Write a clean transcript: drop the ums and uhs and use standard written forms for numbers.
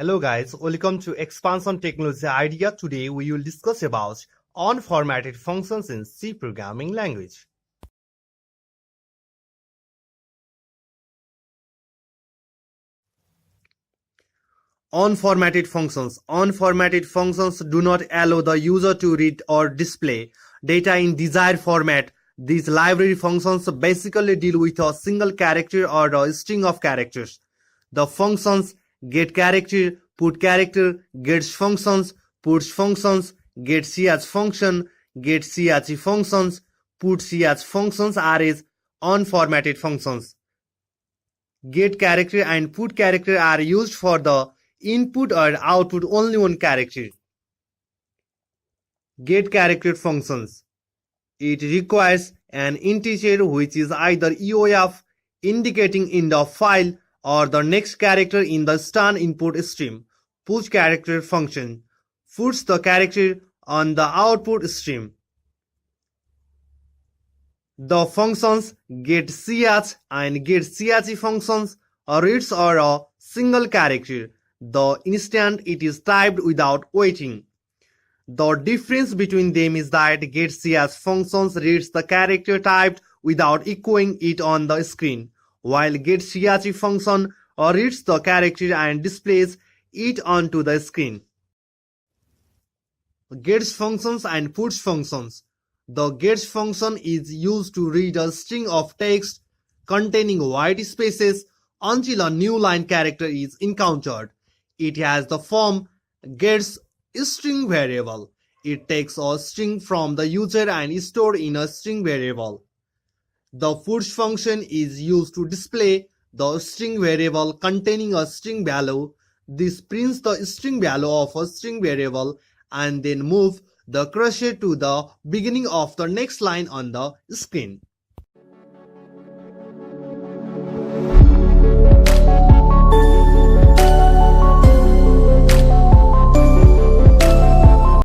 Hello guys, welcome to Expansion Technology Idea. Today we will discuss about unformatted functions in C programming language. Unformatted functions. Unformatted functions do not allow the user to read or display data in desired format. These library functions basically deal with a single character or a string of characters. The functions getCharacter, putCharacter, getch functions, putch functions, getch function, getch functions, putch functions are as unformatted functions. getCharacter and putCharacter are used for the input or output only one character. getCharacter functions. It requires an integer which is either EOF indicating in the file or the next character in the string input stream. putchCharacter function puts the character on the output stream. The functions getch and getche functions reads are a single character the instant it is typed without waiting. The difference between them is that getch functions reads the character typed without echoing it on the screen, while getche function reads the character and displays it onto the screen. Getch functions and putch functions. The getch function is used to read a string of text containing white spaces until a new line character is encountered. It has the form getch string variable. It takes a string from the user and stores in a string variable. The putch function is used to display the string variable containing a string value. This prints the string value of a string variable and then move the cursor to the beginning of the next line on the screen.